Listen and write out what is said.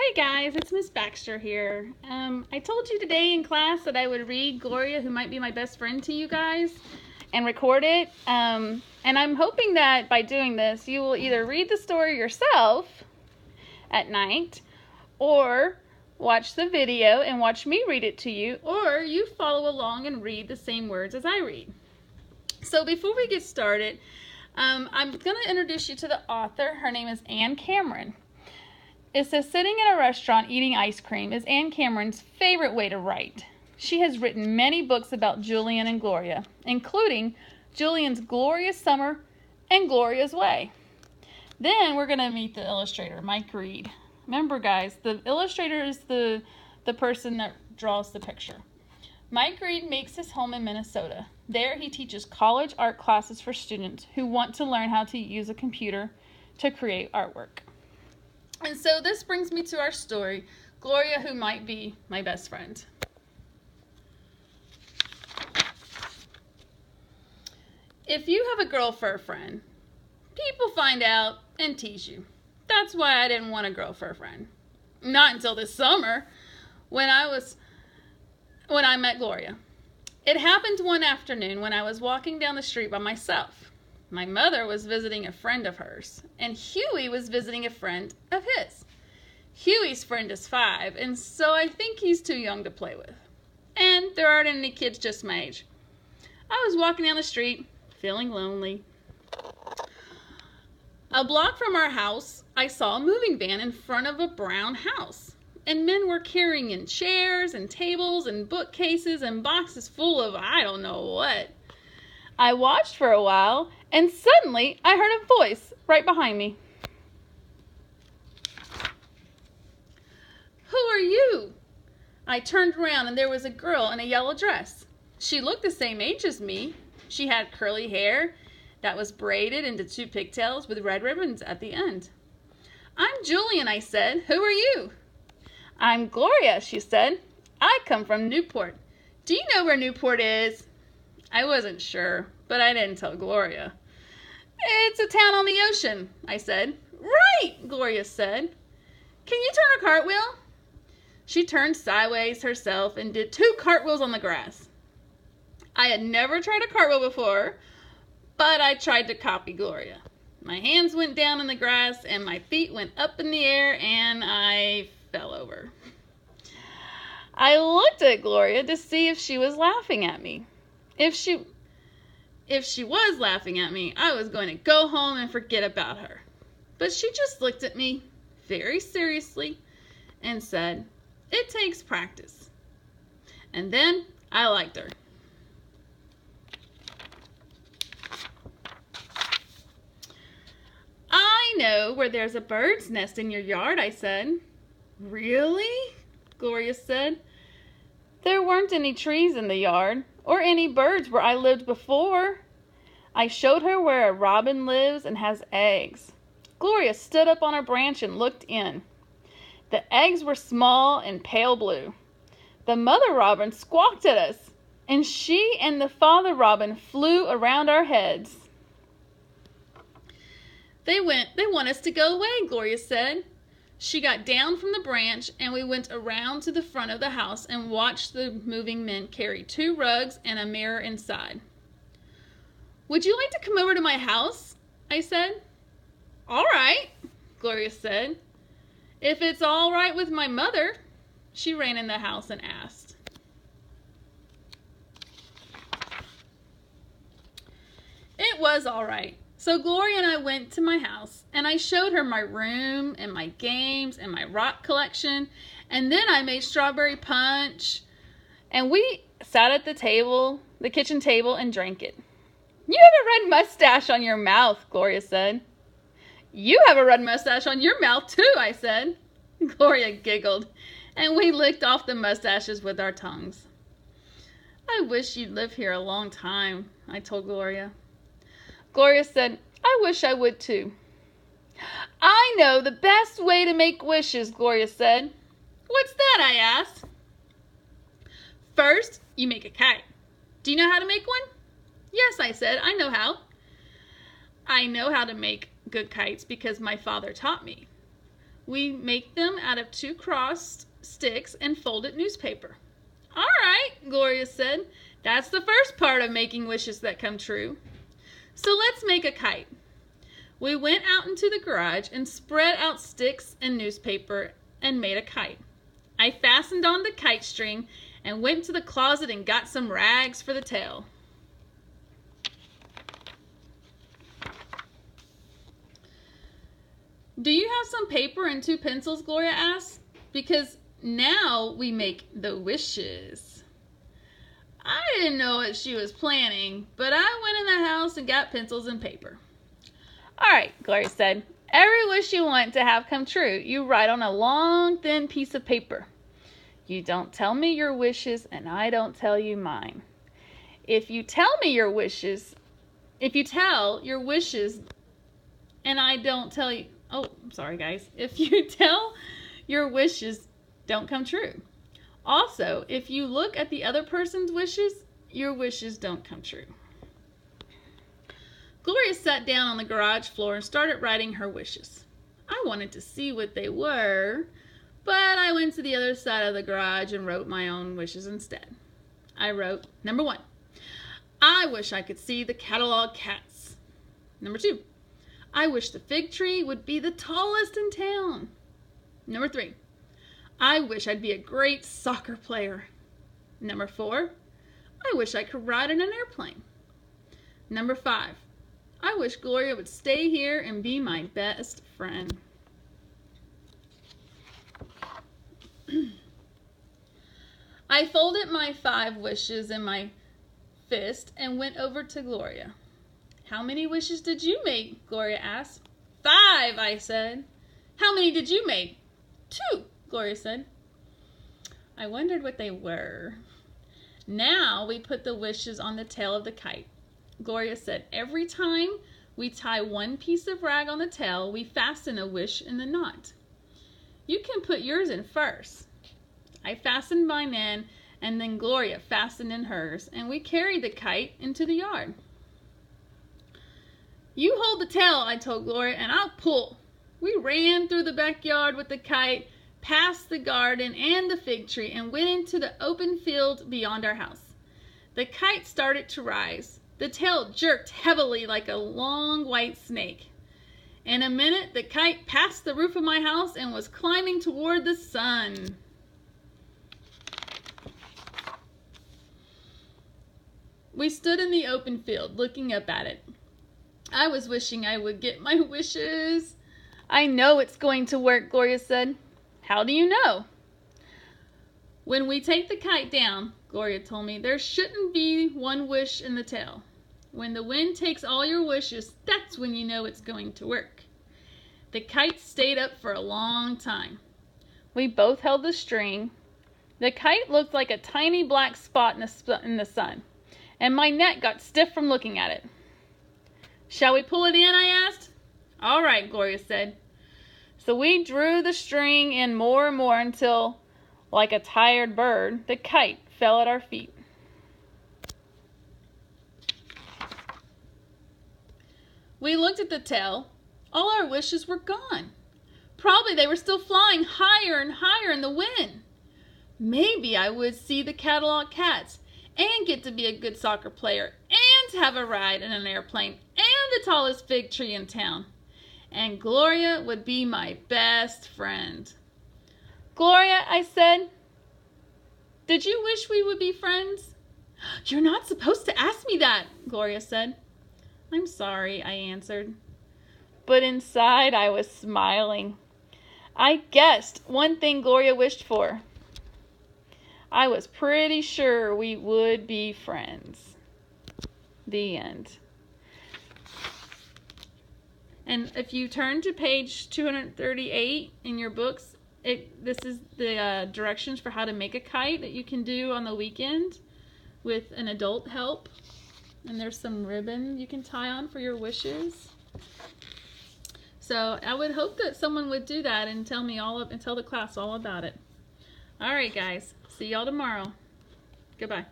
Hey guys, it's Miss Baxter here. I told you today in class that I would read Gloria, who might be my best friend, to you guys and record it. And I'm hoping that by doing this, you will either read the story yourself at night or watch the video and watch me read it to you, or you follow along and read the same words as I read. So before we get started, I'm going to introduce you to the author. Her name is Anne Cameron. It says, sitting in a restaurant eating ice cream is Anne Cameron's favorite way to write. She has written many books about Julian and Gloria, including Julian's Glorious Summer and Gloria's Way. Then we're going to meet the illustrator, Mike Reed. Remember, guys, the illustrator is the person that draws the picture. Mike Reed makes his home in Minnesota. There he teaches college art classes for students who want to learn how to use a computer to create artwork. And so this brings me to our story, Gloria, who might be my best friend. If you have a girl for a friend, people find out and tease you. That's why I didn't want a girl for a friend. Not until this summer when I met Gloria. It happened one afternoon when I was walking down the street by myself. My mother was visiting a friend of hers, and Huey was visiting a friend of his. Huey's friend is 5, and so I think he's too young to play with. And there aren't any kids just my age. I was walking down the street, feeling lonely. A block from our house, I saw a moving van in front of a brown house, and men were carrying in chairs and tables and bookcases and boxes full of I don't know what. I watched for a while, and suddenly I heard a voice right behind me. Who are you? I turned around, and there was a girl in a yellow dress. She looked the same age as me. She had curly hair that was braided into 2 pigtails with red ribbons at the end. I'm Julian, I said. Who are you? I'm Gloria, she said. I come from Newport. Do you know where Newport is? I wasn't sure, but I didn't tell Gloria. It's a town on the ocean, I said. Right, Gloria said. Can you turn a cartwheel? She turned sideways herself and did 2 cartwheels on the grass. I had never tried a cartwheel before, but I tried to copy Gloria. My hands went down in the grass and my feet went up in the air and I fell over. I looked at Gloria to see if she was laughing at me. If she was laughing at me, I was going to go home and forget about her. But she just looked at me very seriously and said, "It takes practice." And then I liked her. I know where there's a bird's nest in your yard, I said. Really? Gloria said. There weren't any trees in the yard or any birds where I lived before. I showed her where a robin lives and has eggs. Gloria stood up on a branch and looked in. The eggs were small and pale blue. The mother robin squawked at us, and she and the father robin flew around our heads. They want us to go away, Gloria said. She got down from the branch and we went around to the front of the house and watched the moving men carry 2 rugs and a mirror inside. Would you like to come over to my house? I said. All right, Gloria said. If it's all right with my mother. She ran in the house and asked. It was all right. So Gloria and I went to my house, and I showed her my room and my games and my rock collection, and then I made strawberry punch, and we sat at the kitchen table, and drank it. You have a red mustache on your mouth, Gloria said. You have a red mustache on your mouth, too, I said. Gloria giggled, and we licked off the mustaches with our tongues. I wish you'd live here a long time, I told Gloria. Gloria said, I wish I would too. I know the best way to make wishes, Gloria said. What's that? I asked. First, you make a kite. Do you know how to make one? Yes, I said, I know how. I know how to make good kites because my father taught me. We make them out of 2 crossed sticks and folded newspaper. All right, Gloria said. That's the first part of making wishes that come true. So let's make a kite. We went out into the garage and spread out sticks and newspaper and made a kite. I fastened on the kite string and went to the closet and got some rags for the tail. Do you have some paper and 2 pencils? Gloria asked. Because now we make the wishes. I didn't know what she was planning, but I went in the house and got pencils and paper. All right, Gloria said. Every wish you want to have come true, you write on a long, thin piece of paper. You don't tell me your wishes, and I don't tell you mine. If you tell your wishes, and I don't tell you, oh, I'm sorry, guys. If you tell your wishes don't come true. Also, if you look at the other person's wishes, your wishes don't come true. Gloria sat down on the garage floor and started writing her wishes. I wanted to see what they were, but I went to the other side of the garage and wrote my own wishes instead. I wrote, number 1, I wish I could see the catalog cats. Number 2, I wish the fig tree would be the tallest in town. Number 3, I wish I'd be a great soccer player. Number 4, I wish I could ride in an airplane. Number 5, I wish Gloria would stay here and be my best friend. I folded my 5 wishes in my fist and went over to Gloria. How many wishes did you make? Gloria asked. 5, I said. How many did you make? 2, Gloria said. I wondered what they were. Now we put the wishes on the tail of the kite. Gloria said, every time we tie 1 piece of rag on the tail, we fasten a wish in the knot. You can put yours in first. I fastened mine in, and then Gloria fastened in hers, and we carried the kite into the yard. You hold the tail, I told Gloria, and I'll pull. We ran through the backyard with the kite, past the garden and the fig tree, and went into the open field beyond our house. The kite started to rise. The tail jerked heavily like a long white snake. In a minute, the kite passed the roof of my house and was climbing toward the sun. We stood in the open field, looking up at it. I was wishing I would get my wishes. I know it's going to work, Gloria said. How do you know? When we take the kite down, Gloria told me, there shouldn't be 1 wish in the tail. When the wind takes all your wishes, that's when you know it's going to work. The kite stayed up for a long time. We both held the string. The kite looked like a tiny black spot in the sun, and my neck got stiff from looking at it. Shall we pull it in? I asked. All right, Gloria said. So we drew the string in more and more until, like a tired bird, the kite fell at our feet. We looked at the tail. All our wishes were gone. Probably they were still flying higher and higher in the wind. Maybe I would see the catalog cats and get to be a good soccer player and have a ride in an airplane and the tallest fig tree in town. And Gloria would be my best friend. Gloria, I said, did you wish we would be friends? You're not supposed to ask me that, Gloria said. I'm sorry, I answered. But inside I was smiling. I guessed one thing Gloria wished for. I was pretty sure we would be friends. The end. And if you turn to page 238 in your books, this is the directions for how to make a kite that you can do on the weekend with an adult help. And there's some ribbon you can tie on for your wishes. So I would hope that someone would do that and tell the class all about it. All right, guys. See y'all tomorrow. Goodbye.